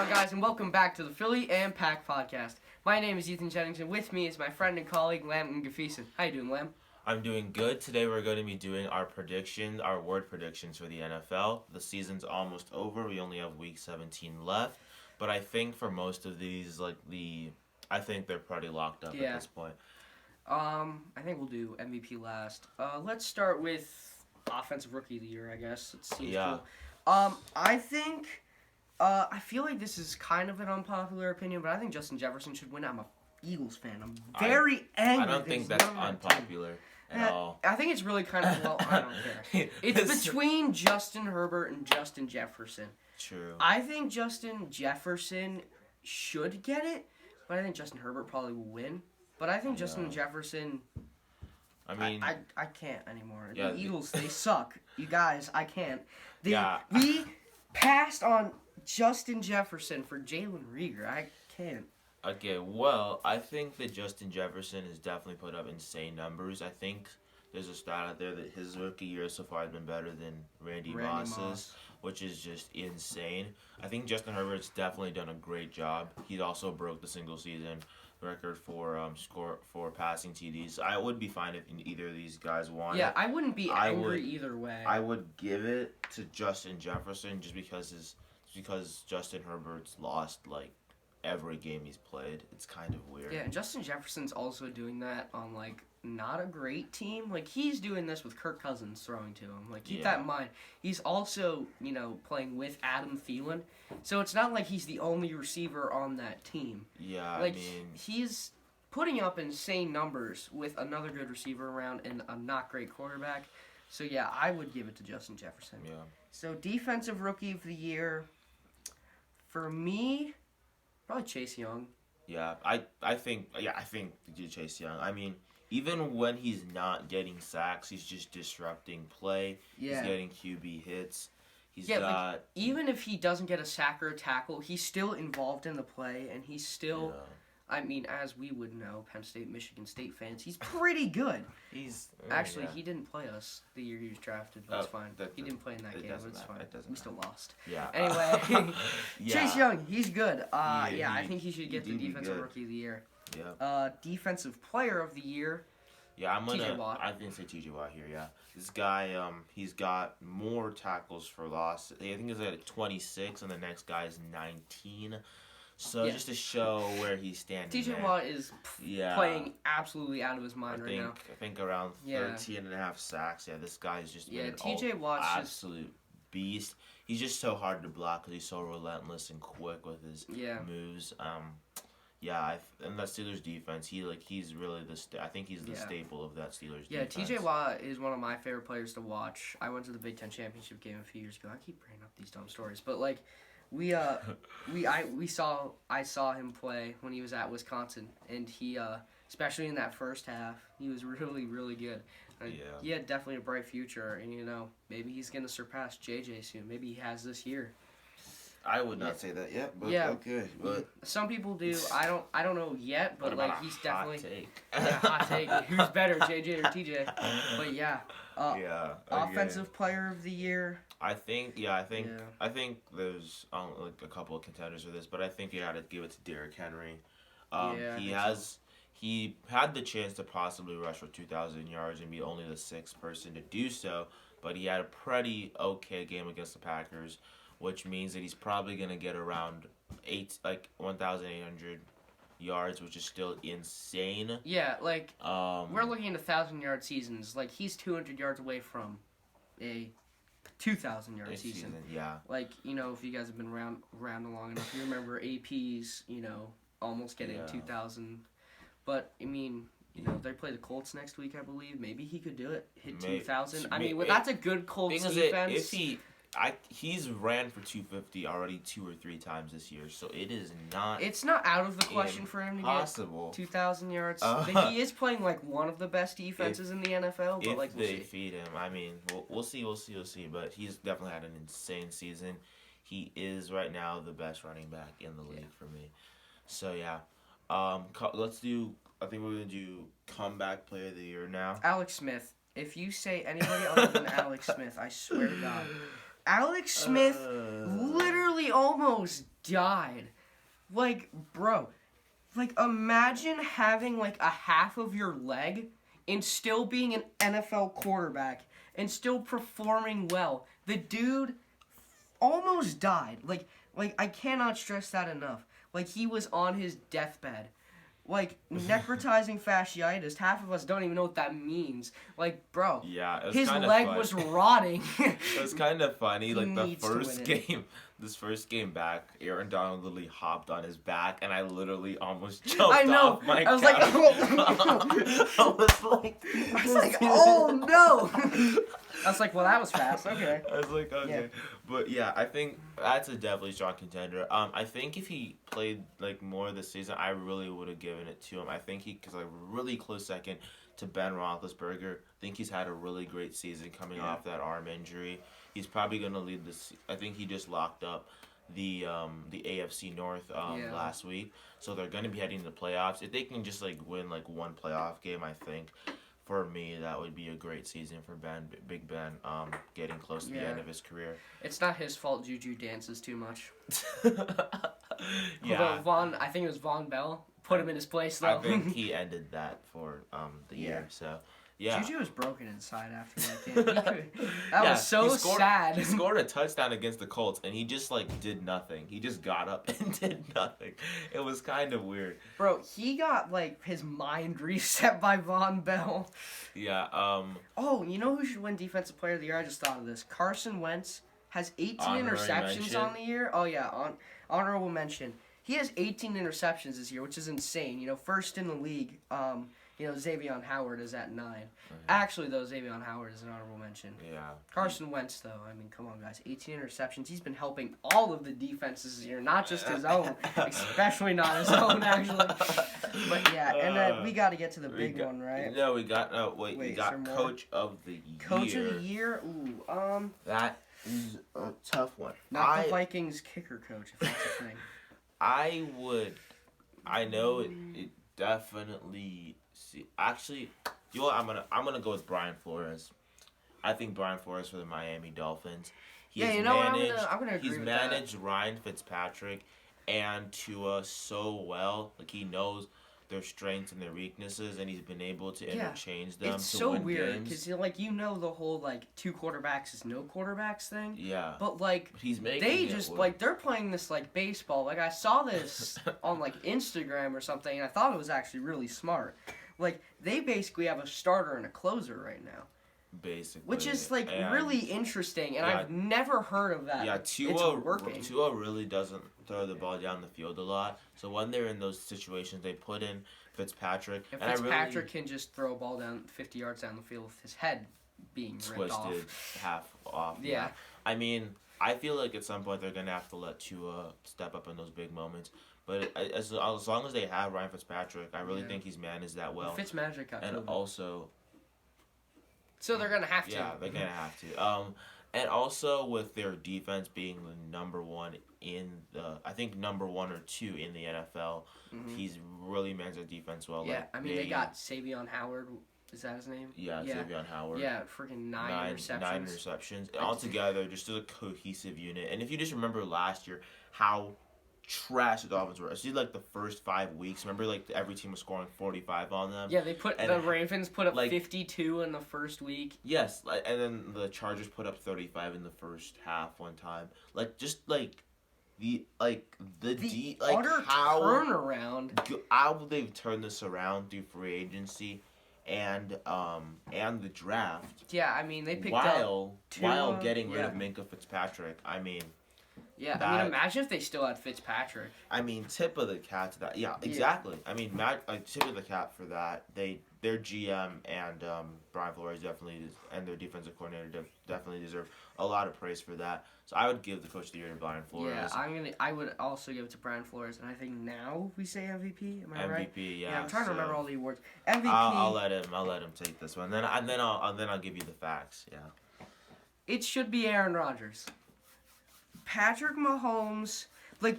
on, guys, and welcome back to the Philly and Pack podcast. My name is Ethan Jennings, and with me is my friend and colleague, Lam Ngafisen. How you doing, Lam? I'm doing good. Today we're going to be doing our word predictions for the NFL. The season's almost over. We only have week 17 left. But I think for most of these, I think they're pretty locked up at this point. I think we'll do MVP last. Let's start with Offensive Rookie of the Year, I guess. It seems cool. I think, I feel like this is kind of an unpopular opinion, but I think Justin Jefferson should win. I'm a Eagles fan. I'm very angry. I don't think that's unpopular at all. I think it's really kind of, I don't care. It's between Justin Herbert and Justin Jefferson. True. I think Justin Jefferson should get it, but I think Justin Herbert probably will win. But I think Justin Jefferson... I mean... I can't anymore. Yeah, the Eagles, they suck. You guys, I can't. We passed on Justin Jefferson for Jalen Reagor. I can't. Okay, well, I think that Justin Jefferson has definitely put up insane numbers. I think there's a stat out there that his rookie year so far has been better than Randy Moss's, which is just insane. I think Justin Herbert's definitely done a great job. He also broke the single season record for passing TDs. I would be fine if either of these guys won. Yeah, I wouldn't be angry either way. I would give it to Justin Jefferson just because Justin Herbert's lost every game he's played. It's kind of weird. Yeah, and Justin Jefferson's also doing that on not a great team. He's doing this with Kirk Cousins throwing to him. Keep that in mind. He's also, playing with Adam Thielen. So it's not like he's the only receiver on that team. Yeah, he's putting up insane numbers with another good receiver around and a not great quarterback. So yeah, I would give it to Justin Jefferson. Yeah. So Defensive Rookie of the Year, for me, probably Chase Young. Yeah, I think Chase Young. I mean, even when he's not getting sacks, he's just disrupting play. Yeah. He's getting QB hits. Even if he doesn't get a sack or a tackle, he's still involved in the play, and he's still, as we would know, Penn State, Michigan State fans, he's pretty good. He didn't play us the year he was drafted, but it's fine. He didn't play in that game, but it's fine. We still lost. Yeah. Anyway, Chase Young, he's good. I think he should get the Defensive Rookie of the Year. Yeah. Defensive Player of the Year. Yeah, I'm TJ Watt. I didn't say TJ Watt here. Yeah, this guy, he's got more tackles for loss. I think he's at 26, and the next guy is 19. So just to show where he's standing. TJ Watt is playing absolutely out of his mind right now. I think around 13 and a half sacks. Yeah, this guy's just been TJ Watt's absolute beast. He's just so hard to block because he's so relentless and quick with his moves. And that Steelers defense, he's really I think he's the staple of that Steelers defense. Yeah, TJ Watt is one of my favorite players to watch. I went to the Big Ten championship game a few years ago. I keep bringing up these dumb stories, but I saw him play when he was at Wisconsin, and he especially in that first half, he was really, really good. He had definitely a bright future, and maybe he's gonna surpass JJ soon. Maybe he has this year. I would not say that yet, but okay. But some people do. I don't know yet, but he's definitely hot take. Who's better, JJ or TJ? But Offensive Player of the Year. I think there's a couple of contenders for this, but I think you got to give it to Derrick Henry. He had the chance to possibly rush for 2,000 yards and be only the sixth person to do so, but he had a pretty okay game against the Packers, which means that he's probably going to get around 1,800 yards, which is still insane. Yeah, we're looking at 1,000-yard seasons. He's 200 yards away from a 2,000-yard season. Yeah. If you guys have been around long enough, you remember AP's, almost getting 2,000. But, they play the Colts next week, I believe. Maybe he could do it, hit 2,000. That's a good Colts defense. He's ran for 250 already 2 or 3 times this year, so it is not. It's not out of the question for him to get 2,000 yards. He is playing one of the best defenses in the NFL. But if they feed him, we'll see. But he's definitely had an insane season. He is right now the best running back in the league for me. So yeah, let's do. I think we're gonna do comeback player of the year now. Alex Smith. If you say anybody other than Alex Smith, I swear to God. Alex Smith literally literally almost died. Like, bro, like imagine having like a half of your leg and still being an NFL quarterback and still performing well. The dude almost died. Like I cannot stress that enough. Like he was on his deathbed. Like necrotizing fasciitis. Half of us don't even know what that means. Like, bro, yeah, his leg was rotting. It was kind of funny. Like the needs to first win it. game, this first game back, Aaron Donald literally hopped on his back, and I literally almost jumped off my couch. I was like, oh. I was like, oh no. I was like, well, that was fast. Okay. I was like, okay. Yeah. But yeah, I think that's a definitely strong contender. I think if he played like more this season, I really would have given it to him. I think because like really close second to Ben Roethlisberger. I think he's had a really great season coming off that arm injury. He's probably gonna lead this. I think he just locked up the AFC North last week, so they're gonna be heading to the playoffs. If they can just like win like one playoff game, I think. For me, that would be a great season for Big Ben, getting close to the end of his career. It's not his fault Juju dances too much. Yeah. I think it was Von Bell. Put him in his place, though. I think he ended that for the year, so... Yeah. Juju was broken inside after that game. That was so sad. He scored a touchdown against the Colts, and he just, like, did nothing. He just got up and did nothing. It was kind of weird. Bro, he got, like, his mind reset by Von Bell. Yeah, Oh, you know who should win Defensive Player of the Year? I just thought of this. Carson Wentz has 18 interceptions on the year. Oh, yeah, honorable mention. He has 18 interceptions this year, which is insane. You know, first in the league. You know, Xavier Howard is at 9. Actually, though, Xavier Howard is an honorable mention. Yeah. Carson Wentz, though, I mean, come on, guys. 18 interceptions. He's been helping all of the defenses this year, not just his own. Especially not his own, actually. But, yeah, and then we got to get to the big one, right? No, we got, we got Coach of the Year. Coach of the Year? Ooh, That is a tough one. Not the Vikings kicker coach, if that's a thing. I know it definitely... Actually, you know what? I'm gonna go with Brian Flores. I think Brian Flores for the Miami Dolphins. I'm gonna agree He's with managed Ryan Fitzpatrick and Tua so well. Like he knows their strengths and their weaknesses, and he's been able to interchange them. It's to so win weird games. because the whole like 2 quarterbacks is no quarterbacks thing. Yeah. But like he's making they just like they're playing this like baseball. Like I saw this on like Instagram or something, and I thought it was actually really smart. Like, they basically have a starter and a closer right now. Basically. Which is, like, really interesting, and I've never heard of that. Yeah, It's Tua really doesn't throw the ball down the field a lot. So when they're in those situations, they put in Fitzpatrick. If Fitzpatrick can just throw a ball down 50 yards down the field with his head being ripped off. Twisted, half off. Yeah. I mean, I feel like at some point they're going to have to let Tua step up in those big moments. But as long as they have Ryan Fitzpatrick, I really think he's managed that well. Fitzmagic got and COVID. Also, so they're gonna have to. Yeah, they're gonna have to. And also with their defense being the number 1 number 1 or 2 in the NFL, he's really managed their defense well. Yeah, like they got Xavier Howard. Is that his name? Yeah, Xavier Howard. Yeah, freaking 9 interceptions. 9 interceptions. Altogether, just a cohesive unit. And if you just remember last year, how trash the Dolphins were. Especially like the first 5 weeks. Remember, like every team was scoring 45 on them. Yeah, the Ravens put up 52 in the first week. Yes, and then the Chargers put up 35 in the first half one time. Like just like the utter turnaround. How they've turned this around through free agency and the draft. Yeah, I mean they picked while getting rid of Minkah Fitzpatrick. I mean. Yeah, I mean, imagine if they still had Fitzpatrick. I mean, tip of the cap to that. Yeah, exactly. I mean, tip of the cap for that. Their GM and Brian Flores and their defensive coordinator definitely deserve a lot of praise for that. So I would give the Coach of the Year to Brian Flores. Yeah, I would also give it to Brian Flores, and I think now we say MVP. Am I right? MVP, yeah. Yeah, I'm trying to remember all the awards. MVP. I'll let him take this one. Then I'll give you the facts. Yeah. It should be Aaron Rodgers. Patrick Mahomes, like,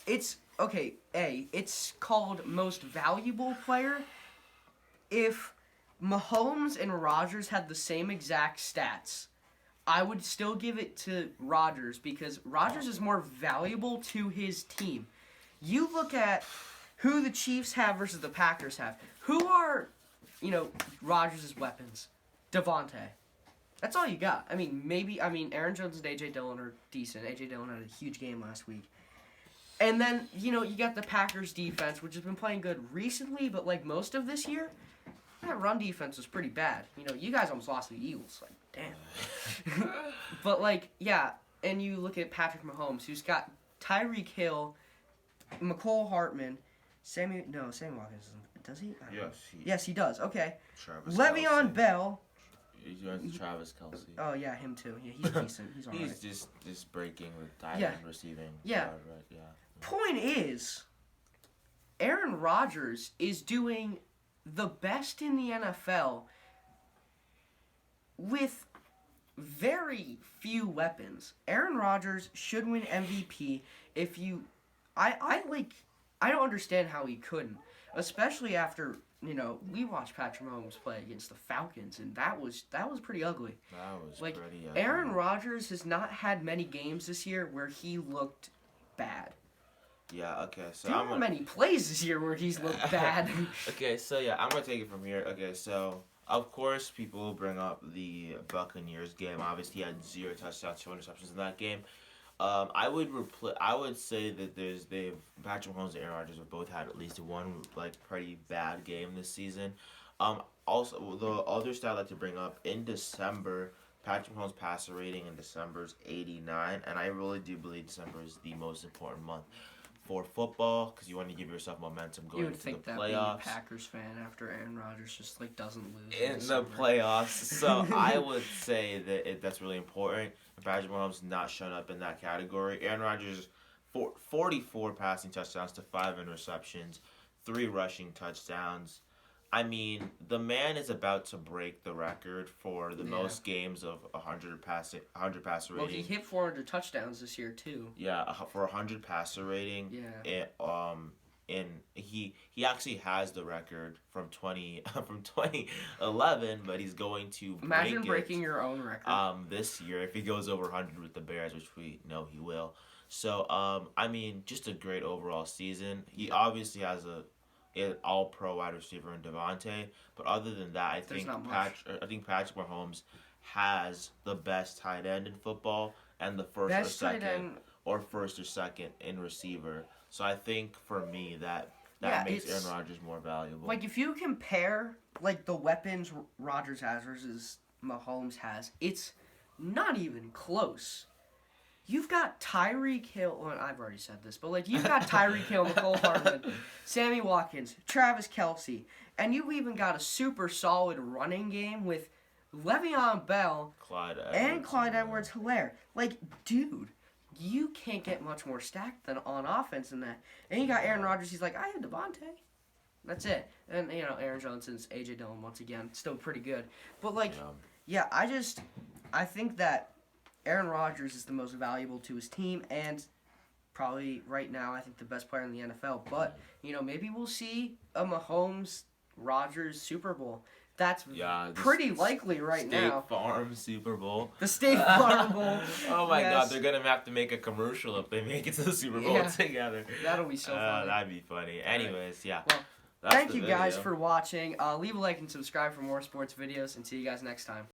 it's called most valuable player. If Mahomes and Rodgers had the same exact stats, I would still give it to Rodgers because Rodgers is more valuable to his team. You look at who the Chiefs have versus the Packers have. Who are, Rodgers' weapons? Devontae. That's all you got. Aaron Jones and A.J. Dillon are decent. A.J. Dillon had a huge game last week. And then, you got the Packers defense, which has been playing good recently, but like most of this year, that run defense was pretty bad. You guys almost lost to the Eagles. Like, damn. But, and you look at Patrick Mahomes, who's got Tyreek Hill, McCole Hartman, Sammy Watkins doesn't. Does he? Yes, he does. Okay. Le'Veon Bell. He's Travis Kelce. Oh, yeah, him too. Yeah, he's decent. He's all right. He's just breaking with tight end receiving. Yeah. Point is, Aaron Rodgers is doing the best in the NFL with very few weapons. Aaron Rodgers should win MVP if you... I don't understand how he couldn't. Especially after, we watched Patrick Mahomes play against the Falcons, and that was pretty ugly. That was pretty ugly. Aaron Rodgers has not had many games this year where he looked bad. Yeah, okay, so there aren't many plays this year where he's looked bad. Okay, so I'm going to take it from here. Okay, so, of course, people will bring up the Buccaneers game. Obviously, he had 0 touchdowns, 2 interceptions in that game. I would say that Patrick Mahomes and Aaron Rodgers have both had at least one pretty bad game this season. Also, the other stat I'd like to bring up, in December, Patrick Mahomes' passer rating in December is 89, and I really do believe December is the most important month for football because you want to give yourself momentum going into the playoffs. You would think that being a Packers fan after Aaron Rodgers just doesn't lose in the playoffs. So I would say that that's really important. Patrick Mahomes not shown up in that category. Aaron Rodgers, 44 passing touchdowns to 5 interceptions, 3 rushing touchdowns. The man is about to break the record for the most games of 100 passer rating. Well, he hit 400 touchdowns this year too. Yeah, for 100 passer rating. Yeah. And he actually has the record from 2011, but he's going to imagine breaking your own record this year if he goes over 100 with the Bears, which we know he will. So just a great overall season. He obviously has an all-pro wide receiver in Devontae, but other than that, I think Patrick Mahomes has the best tight end in football and the first or second in receiver. So I think for me that makes Aaron Rodgers more valuable. If you compare the weapons Rodgers has versus Mahomes has, it's not even close. You've got Tyreek Hill. Well, I've already said this, but you've got Tyreek Hill, McCole Hartman, Sammy Watkins, Travis Kelce, and you've even got a super solid running game with Le'Veon Bell Clyde Edwards-Helaire. Dude, you can't get much more stacked than on offense than that. And you got Aaron Rodgers. He's like, I had Devontae. That's it. And Aaron Jones and A.J. Dillon once again, still pretty good. But I think that Aaron Rodgers is the most valuable to his team and probably right now I think the best player in the NFL. But maybe we'll see a Mahomes-Rodgers Super Bowl. That's pretty likely right now. State Farm Super Bowl. The State Farm Bowl. Oh my God, they're going to have to make a commercial if they make it to the Super Bowl together. That'll be so funny. That'd be funny. Anyways, Well, thank you guys for watching. Leave a like and subscribe for more sports videos and see you guys next time.